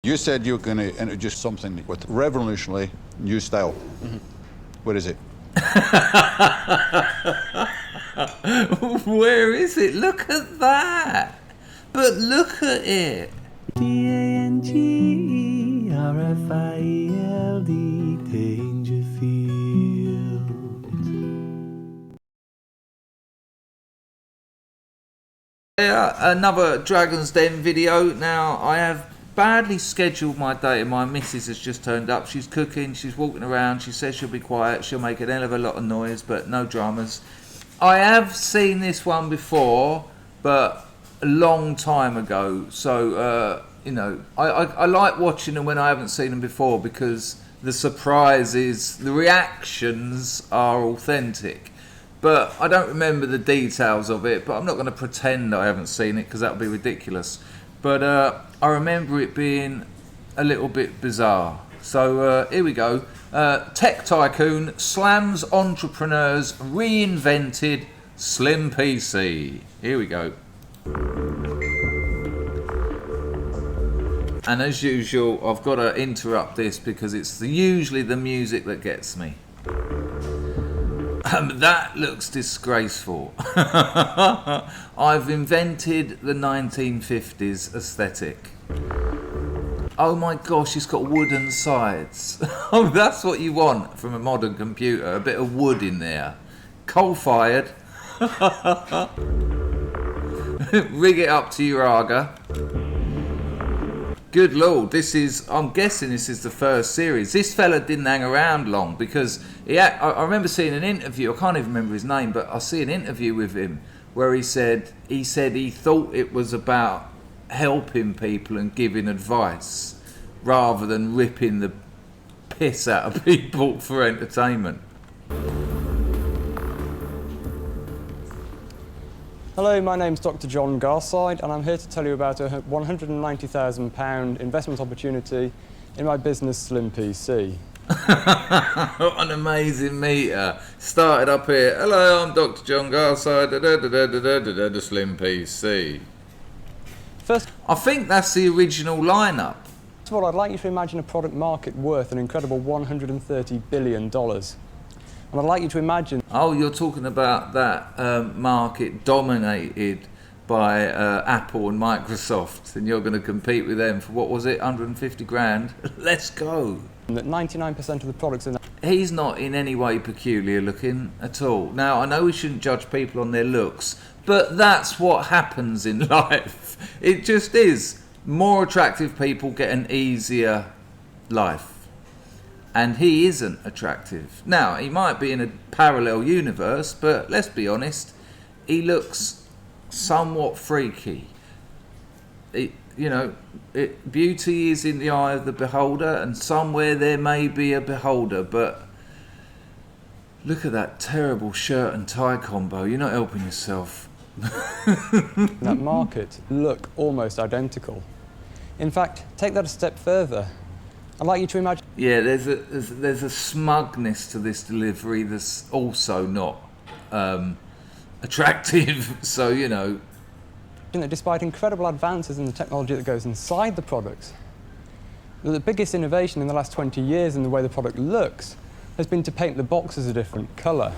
You said you were going to introduce something with revolutionary new style. Mm-hmm. What is it? Where is it? Look at that. But look at it. DANGERFIELD, Dangerfield. Yeah, another Dragon's Den video. Now, I have badly scheduled my day. My missus has just turned up. She's cooking, she's walking around, she says she'll be quiet, she'll make an hell of a lot of noise, but no dramas. I have seen this one before, but a long time ago. So, you know, I like watching them when I haven't seen them before, because the surprises, the reactions are authentic. But I don't remember the details of it, but I'm not going to pretend I haven't seen it, because that would be ridiculous. But I remember it being a little bit bizarre. So here we go. Tech tycoon slams entrepreneurs reinvented slim PC. Here we go. And as usual, I've got to interrupt this because it's usually the music that gets me. That looks disgraceful. I've invented the 1950s aesthetic. Oh my gosh, it's got wooden sides. Oh, that's what you want from a modern computer. A bit of wood in there. Coal-fired. Rig it up to your Aga. Good lord, this is, I'm guessing this is the first series. This fella didn't hang around long, because I remember seeing an interview, I can't even remember his name, but I see an interview with him where he said he thought it was about helping people and giving advice rather than ripping the piss out of people for entertainment. Hello, my name's Dr. John Garside, and I'm here to tell you about a £190,000 investment opportunity in my business Slim PC. What an amazing meter. Started up here. Hello, I'm Dr. John Garside, the Slim PC. First, I think that's the original lineup. First of all, I'd like you to imagine a product market worth an incredible $130 billion. And I'd like you to imagine... Oh, you're talking about that market dominated by Apple and Microsoft, and you're going to compete with them for, what was it, 150 grand? Let's go. That 99% of the products in that... He's not in any way peculiar looking at all. Now, I know we shouldn't judge people on their looks, but that's what happens in life. It just is. More attractive people get an easier life. And he isn't attractive. Now, he might be in a parallel universe, but let's be honest, he looks somewhat freaky. Beauty is in the eye of the beholder, and somewhere there may be a beholder, but look at that terrible shirt and tie combo. You're not helping yourself. That market look almost identical. In fact, take that a step further. I'd like you to imagine... Yeah, there's a smugness to this delivery that's also not attractive. So, you know... that despite incredible advances in the technology that goes inside the products, the biggest innovation in the last 20 years in the way the product looks has been to paint the boxes a different colour.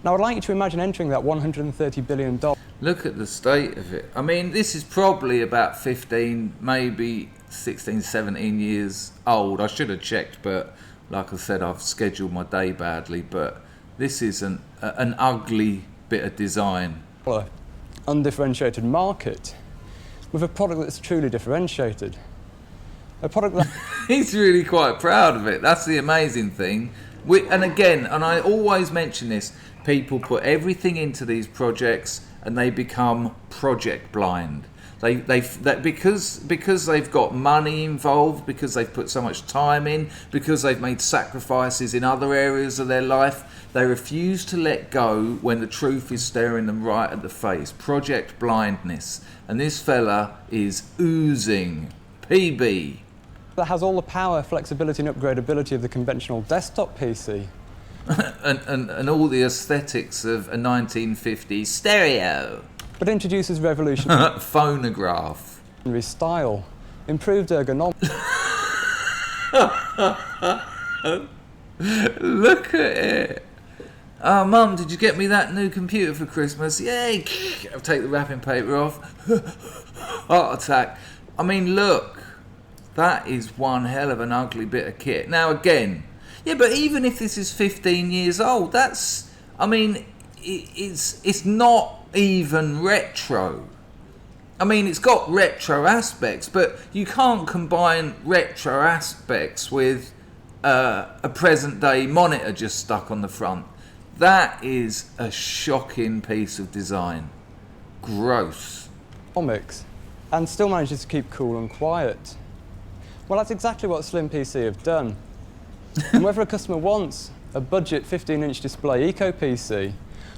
Now, I'd like you to imagine entering that $130 billion... Look at the state of it. I mean, this is probably about 15, maybe 16, 17 years old. I should have checked, but like I said, I've scheduled my day badly. But this is an ugly bit of design. Undifferentiated market with a product that's truly differentiated. A product that... He's really quite proud of it. That's the amazing thing. And again, and I always mention this, people put everything into these projects and they become project blind. Because they've got money involved, because they've put so much time in, because they've made sacrifices in other areas of their life, they refuse to let go when the truth is staring them right at the face. Project blindness. And this fella is oozing PB. That has all the power, flexibility and upgradability of the conventional desktop PC. and all the aesthetics of a 1950s stereo. But introduces revolutionary phonograph style improved ergonomics, Look at it. Oh, Mum, did you get me that new computer for Christmas? Yay! I'll take the wrapping paper off. Heart attack. I mean, look. That is one hell of an ugly bit of kit. Now, again, yeah, but even if this is 15 years old, that's... I mean, it's not even retro. I mean, it's got retro aspects, but you can't combine retro aspects with a present-day monitor just stuck on the front. That is a shocking piece of design. Gross. and still manages to keep cool and quiet. Well, that's exactly what Slim PC have done. And whether a customer wants a budget 15-inch display Eco PC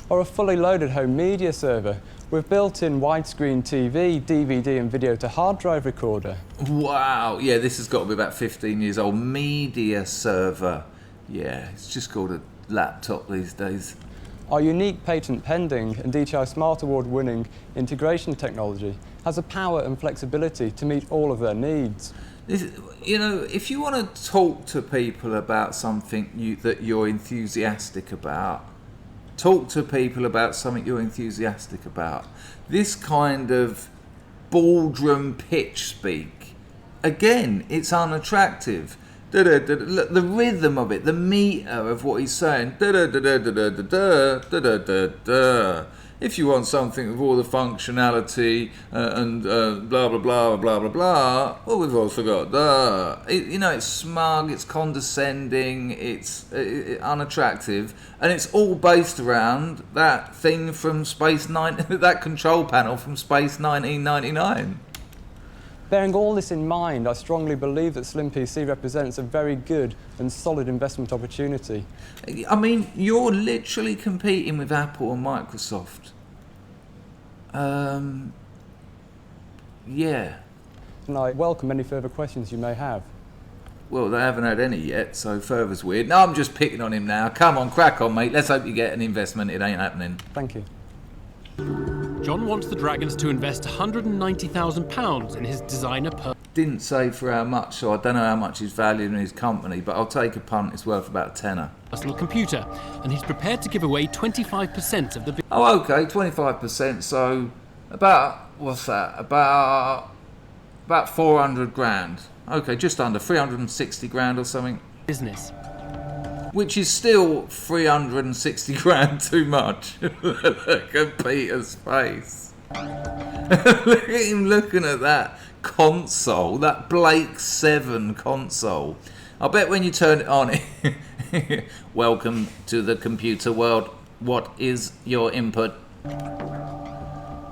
or a fully loaded home media server with built-in widescreen TV, DVD and video to hard drive recorder. Wow, yeah, this has got to be about 15 years old. Media server. Yeah, it's just called a laptop these days. Our unique patent pending and DTI Smart Award winning integration technology has the power and flexibility to meet all of their needs. You know, if you want to talk to people about something that you're enthusiastic about, talk to people about something you're enthusiastic about. This kind of boardroom pitch speak, again, it's unattractive. The rhythm of it, the meter of what he's saying. If you want something with all the functionality and blah blah blah blah blah blah, well, we've also got you know, it's smug, it's condescending, it's unattractive, and it's all based around that thing from that control panel from Space 1999. Bearing all this in mind, I strongly believe that Slim PC represents a very good and solid investment opportunity. I mean, you're literally competing with Apple and Microsoft. Yeah. And I welcome any further questions you may have. Well, they haven't had any yet, so further's weird. No, I'm just picking on him now. Come on, crack on, mate. Let's hope you get an investment. It ain't happening. Thank you. John wants the Dragons to invest £190,000 in his designer Didn't say for how much, so I don't know how much he's valued in his company, but I'll take a punt. It's worth about a tenner. personal computer, and he's prepared to give away 25% of the Oh, okay, 25%. So about, what's that? About 400 grand. Okay, just under 360 grand or something. business. Which is still 360 grand too much. Look at Peter's face. Look at him looking at that console, that Blake 7 console. I bet when you turn it on, welcome to the computer world. What is your input?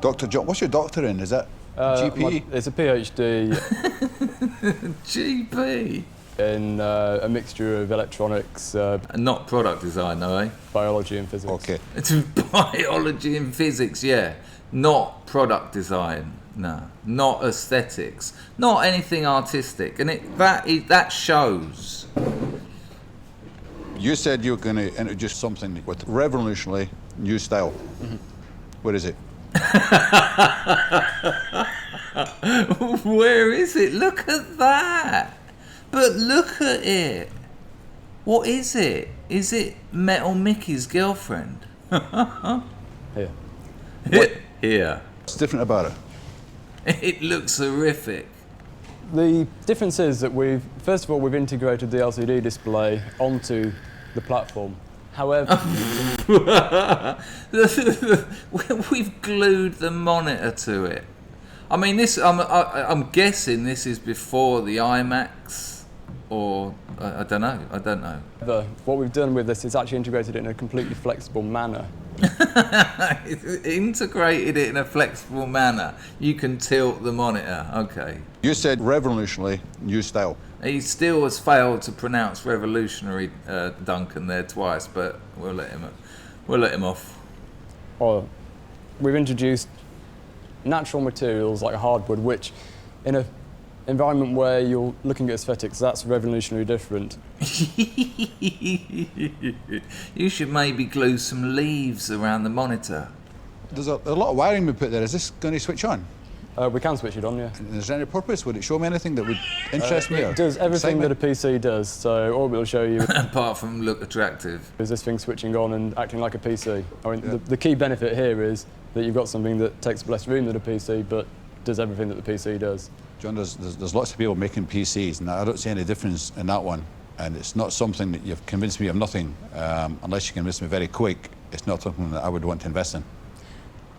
Dr. John, what's your doctor in? Is that GP? It's a PhD GP. in a mixture of electronics, Not product design, though, eh? biology and physics. Okay. It's biology and physics, yeah. Not product design, no. Not aesthetics, not anything artistic, and that shows. You said you were going to introduce something with revolutionary new style. Mm-hmm. What is it? Where is it? Look at that. But look at it. What is it? Is it Metal Mickey's girlfriend? Here. Here. What's different about it? It looks horrific. The difference is that first of all, we've integrated the LCD display onto the platform. However, we've glued the monitor to it. I mean, I'm guessing this is before the IMAX, or I don't know. what we've done with this is actually integrated it in a completely flexible manner. Integrated it in a flexible manner. You can tilt the monitor. Okay. You said revolutionary new style. He still has failed to pronounce revolutionary, Duncan, there twice, but we'll let him off. Or we've introduced natural materials like hardwood, which in an environment where you're looking at aesthetics, that's revolutionary different. You should maybe glue some leaves around the monitor. There's a lot of wiring we put there. Is this going to switch on? We can switch it on, yeah. And is there any purpose? Would it show me anything that would interest me? It does everything that a PC does, so all it will show you Apart from look attractive. is this thing switching on and acting like a PC. I mean, the key benefit here is that you've got something that takes up less room than a PC, but does everything that the PC does. John, there's lots of people making PCs, and I don't see any difference in that one. And it's not something that you've convinced me of nothing, unless you convince me very quick. It's not something that I would want to invest in.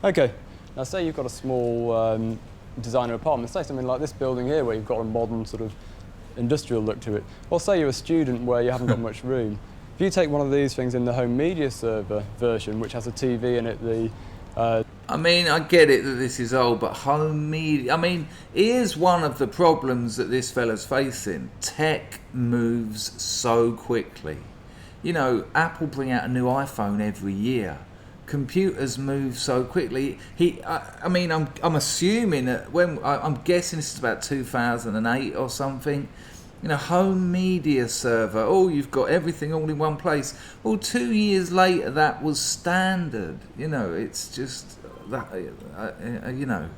Okay, now say you've got a small designer apartment, say something like this building here where you've got a modern sort of industrial look to it. Or say you're a student where you haven't got much room. If you take one of these things in the home media server version, which has a TV in it, I mean, I get it that this is old, but home media... I mean, here's one of the problems that this fella's facing. Tech moves so quickly. You know, Apple bring out a new iPhone every year. Computers move so quickly. I mean, I'm assuming that I'm guessing this is about 2008 or something. You know, home media server. Oh, you've got everything all in one place. Well, 2 years later, that was standard. You know, it's just that. You know,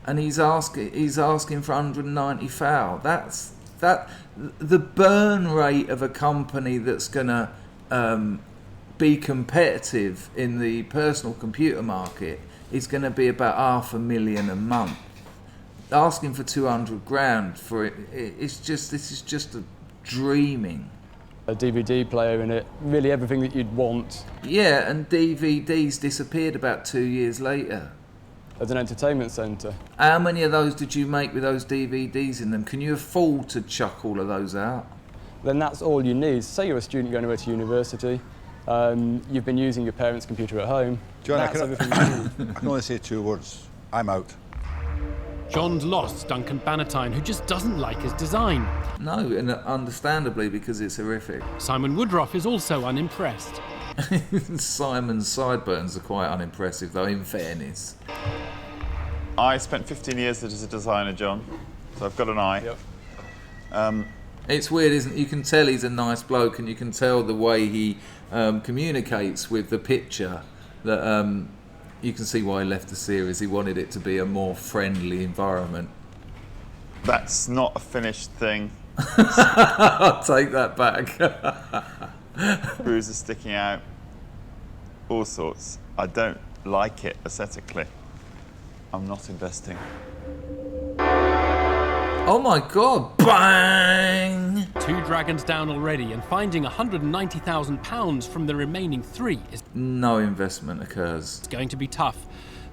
and he's asking for 190 foul. That's the burn rate of a company that's gonna be competitive in the personal computer market is going to be about $500,000 a month. Asking for 200 grand for it, this is just a dreaming. a DVD player in it, really everything that you'd want. Yeah, and DVDs disappeared about 2 years later. As an entertainment centre. How many of those did you make with those DVDs in them? Can you afford to chuck all of those out? Then that's all you need. Say you're a student going away to university, you've been using your parents' computer at home. John, I that's can, everything you need. I can only say 2 words. I'm out. John's lost Duncan Bannatyne, who just doesn't like his design. No, and understandably, because it's horrific. Simon Woodruff is also unimpressed. Simon's sideburns are quite unimpressive, though, in fairness. I spent 15 years as a designer, John, so I've got an eye. Yep. It's weird, isn't it? You can tell he's a nice bloke, and you can tell the way he communicates with the picture that you can see why he left the series. He wanted it to be a more friendly environment. That's not a finished thing. I'll take that back. Screws are sticking out, all sorts. I don't like it aesthetically. I'm not investing. Oh my God, bang! 2 dragons down already, and finding £190,000 from the remaining 3 is No investment occurs. going to be tough.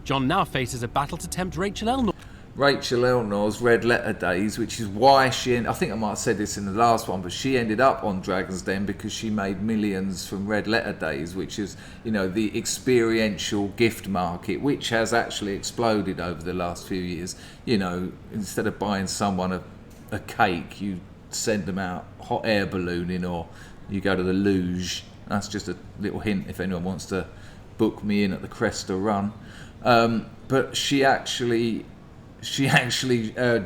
John now faces a battle to tempt Rachel Elnor. Rachel Elnor's Red Letter Days, which is why I think I might have said this in the last one, but she ended up on Dragon's Den because she made millions from Red Letter Days, which is, you know, the experiential gift market, which has actually exploded over the last few years. You know, instead of buying someone a cake, you send them out hot air ballooning, or you go to the luge. That's just a little hint if anyone wants to book me in at the Cresta Run. But she actually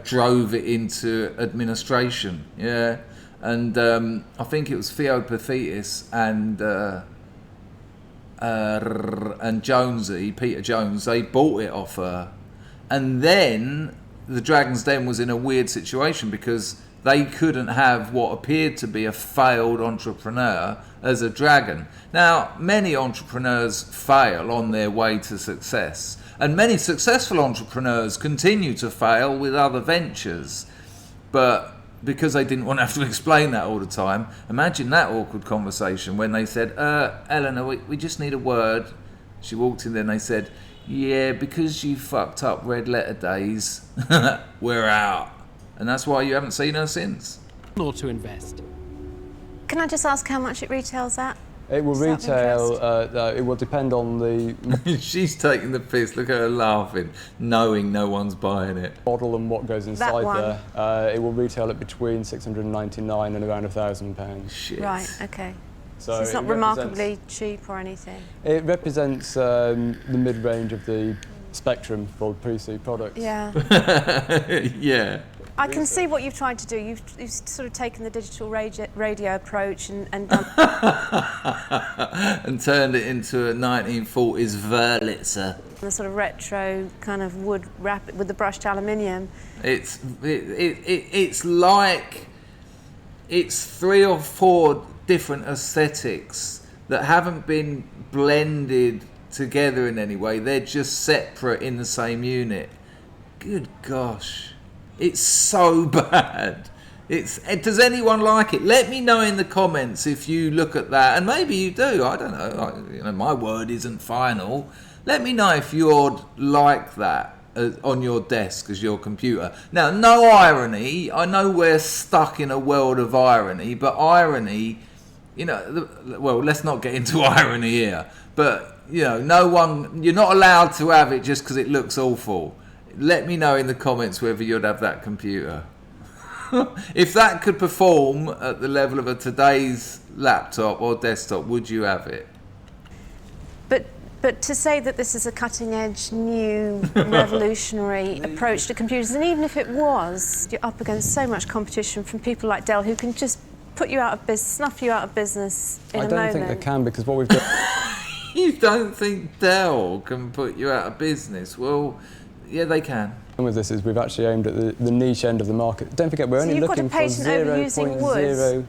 drove it into administration, yeah, and I think it was Theo Pathetis and Jonesy, Peter Jones, they bought it off her, and then the Dragon's Den was in a weird situation because they couldn't have what appeared to be a failed entrepreneur as a dragon. Now, many entrepreneurs fail on their way to success, and many successful entrepreneurs continue to fail with other ventures. But because they didn't want to have to explain that all the time, imagine that awkward conversation when they said, Eleanor, we just need a word. She walked in there and they said, yeah, because you fucked up Red Letter Days, we're out. And that's why you haven't seen her since. Or to invest. Can I just ask how much it retails at? It will Does that retail, it will depend on the She's taking the piss. Look at her laughing, knowing no one's buying it. model and what goes inside one. there. It will retail at between £699 and around £1,000. Shit. Right, okay. So it's not it remarkably cheap or anything. It represents the mid-range of the spectrum for PC products. Yeah. Yeah. I can see what you've tried to do. You've sort of taken the digital radio approach and done and turned it into a 1940s Wurlitzer. the sort of retro kind of wood wrap with the brushed aluminium. It's like it's 3 or 4 different aesthetics that haven't been blended together in any way. They're just separate in the same unit. Good gosh, it's so bad. Does anyone like it? Let me know in the comments if you look at that, and maybe you do. I don't know. My word isn't final. Let me know if you'd like that on your desk as your computer. Now, no irony. I know we're stuck in a world of irony, but irony, well, let's not get into irony here. But you're not allowed to have it just because it looks awful. Let me know in the comments whether you'd have that computer. If that could perform at the level of a today's laptop or desktop, would you have it? But to say that this is a cutting-edge, new, revolutionary approach to computers, and even if it was, you're up against so much competition from people like Dell who can just put you out of business, snuff you out of business in a moment. I don't think they can, because what we've done... You don't think Dell can put you out of business? Well, yeah, they can. With this is we've actually aimed at the niche end of the market. Don't forget, we're only looking for 0.0... So you've got a patent over using wood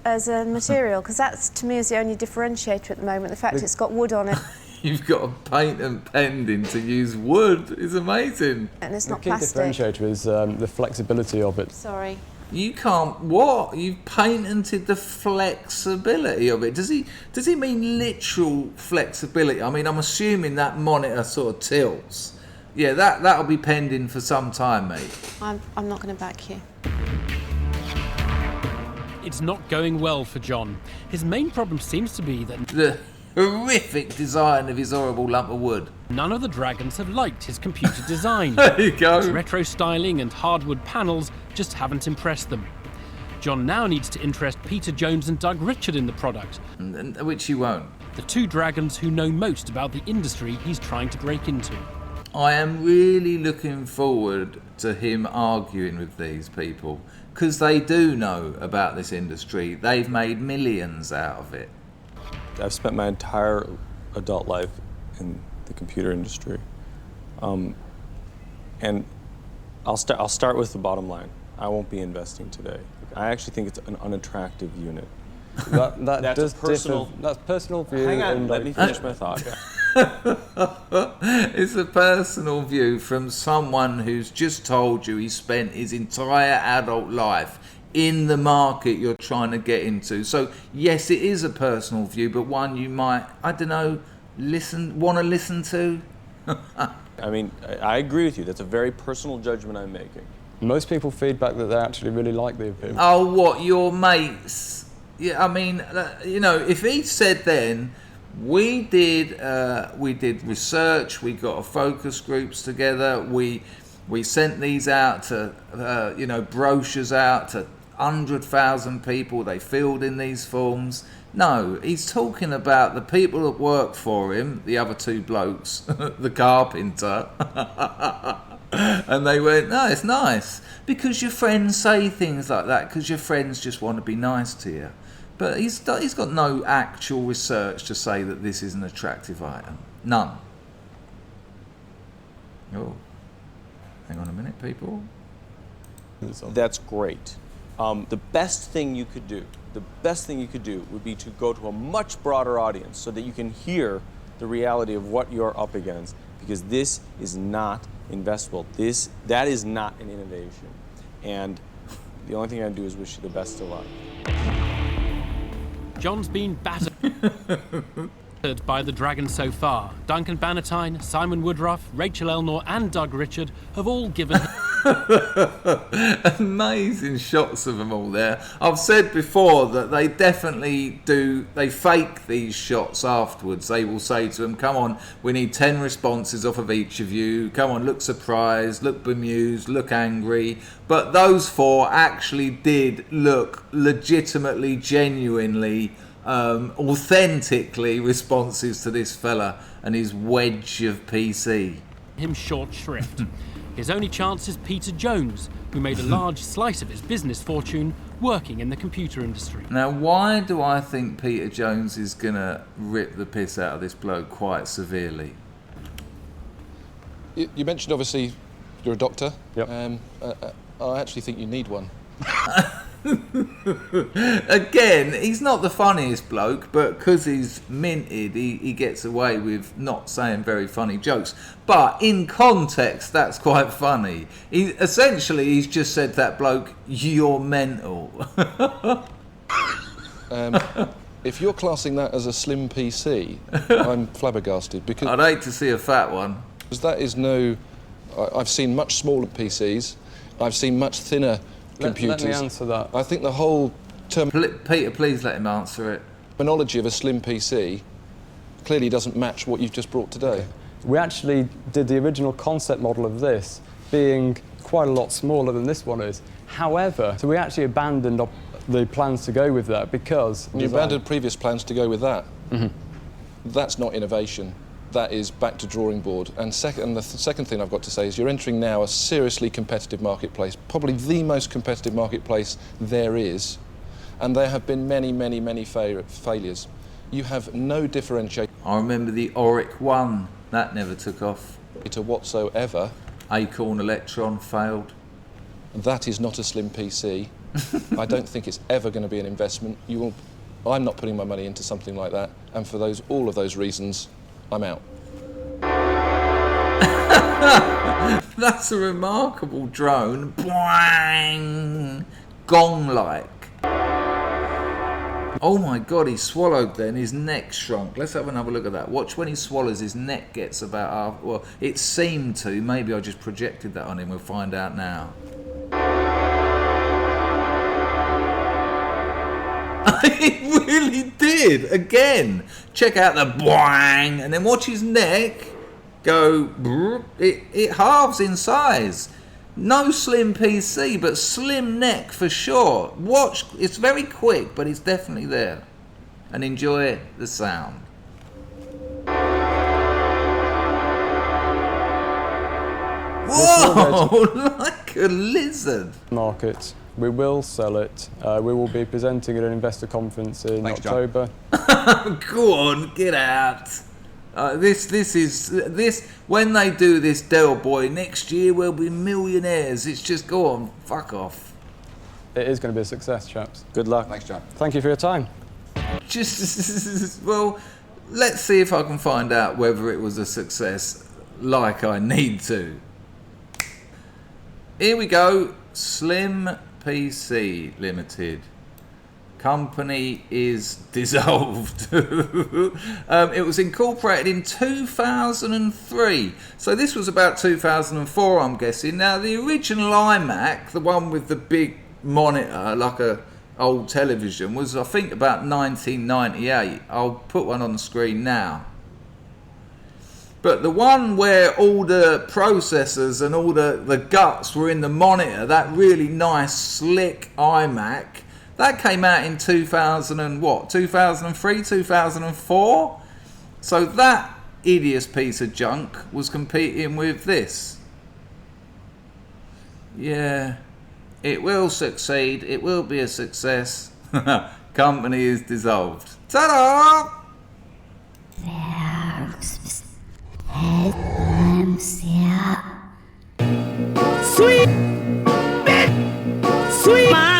as a material, because that's, to me, is the only differentiator at the moment, the fact it's got wood on it. You've got a patent pending to use wood. It's amazing. And it's not plastic. plastic. The key differentiator is the flexibility of it. Sorry. You can't... What? You've patented the flexibility of it. Does he mean literal flexibility? I mean, I'm assuming that monitor sort of tilts. Yeah, that'll be pending for some time, mate. I'm not going to back you. It's not going well for John. His main problem seems to be that The horrific design of his horrible lump of wood. none of the dragons have liked his computer design. There you go. His retro styling and hardwood panels just haven't impressed them. John now needs to interest Peter Jones and Doug Richard in the product, Which he won't. the 2 dragons who know most about the industry he's trying to break into. I am really looking forward to him arguing with these people, because they do know about this industry. They've made millions out of it. I've spent my entire adult life in the computer industry, and I'll start with the bottom line. I won't be investing today. I actually think it's an unattractive unit. That's personal. That's personal view. Hang on, let me finish my thought. It's a personal view from someone who's just told you he spent his entire adult life in the market you're trying to get into. So yes, it is a personal view, but one you might, I don't know, want to listen to. I mean, I agree with you. That's a very personal judgment I'm making. Most people feedback that they actually really like the appeal. Oh, what, your mates? Yeah, I mean, if he said then, we did research, we got a focus groups together, we sent these out to, brochures out to 100,000 people, they filled in these forms. No, he's talking about the people that work for him, the other 2 blokes, the carpenter, and they went, no, it's nice, because your friends say things like that, because your friends just want to be nice to you. But he's got no actual research to say that this is an attractive item. None. Oh, hang on a minute, people. That's great. The best thing you could do would be to go to a much broader audience so that you can hear the reality of what you're up against, because this is not investable. That is not an innovation. And the only thing I do is wish you the best of luck. John's been battered by the dragons so far. Duncan Bannatyne, Simon Woodruff, Rachel Elnor and Doug Richard have all given amazing shots of them all there. I've said before that they definitely they fake these shots afterwards. They will say to them, come on, we need 10 responses off of each of you. Come on, look surprised, look bemused, look angry. But those 4 actually did look legitimately, genuinely, authentically responses to this fella and his wedge of PC. him short shrift. His only chance is Peter Jones, who made a large slice of his business fortune working in the computer industry. Now, why do I think Peter Jones is going to rip the piss out of this bloke quite severely? You mentioned, obviously, you're a doctor. Yep. I actually think you need one. Again, he's not the funniest bloke, but because he's minted, he gets away with not saying very funny jokes. But in context, that's quite funny. He's just said that bloke, you're mental. If you're classing that as a slim PC, I'm flabbergasted because I'd hate to see a fat one. that is no. I've seen much smaller PCs. I've seen much thinner computers. Let me answer that. I think the whole Peter, please let him answer it. terminology of a slim PC clearly doesn't match what you've just brought today. We actually did the original concept model of this being quite a lot smaller than this one is. However, so we actually abandoned the plans to go with that because... You abandoned previous plans to go with that. Mm-hmm. That's not innovation. That is back to drawing board. And the second thing I've got to say is you're entering now a seriously competitive marketplace, probably the most competitive marketplace there is, and there have been many, many, many failures. You have no differentiator I remember the Auric 1. That never took off. whatsoever. Acorn Electron failed. That is not a slim PC. I don't think it's ever going to be an investment. I'm not putting my money into something like that, and for all of those reasons, I'm out. That's a remarkable drone. Boing! Gong-like. Oh my God, he swallowed then, his neck shrunk. Let's have another look at that. Watch when he swallows, his neck gets about half, well, it seemed to. Maybe I just projected that on him, we'll find out now. It really did, again. Check out the boing, and then watch his neck go, it halves in size. No slim PC, but slim neck for sure. Watch, it's very quick, but it's definitely there. And enjoy the sound. Whoa, like a lizard. Market. We will sell it. We will be presenting at an investor conference in Thanks, John. October. Go on, get out. When they do this Dell Boy next year, we'll be millionaires. It's just, go on, fuck off. It is going to be a success, chaps. Good luck. Thanks, John. Thank you for your time. Well, let's see if I can find out whether it was a success like I need to. Here we go. Slim PC Limited. Company is dissolved. It was incorporated in 2003. So this was about 2004, I'm guessing. Now, the original iMac, the one with the big monitor, like a old television, was, I think, about 1998. I'll put one on the screen now. But the one where all the processors and all the guts were in the monitor, that really nice, slick iMac, that came out in 2003, 2004? So that hideous piece of junk was competing with this. Yeah, it will succeed. It will be a success. Company is dissolved. Ta-da! Sweet, sweet.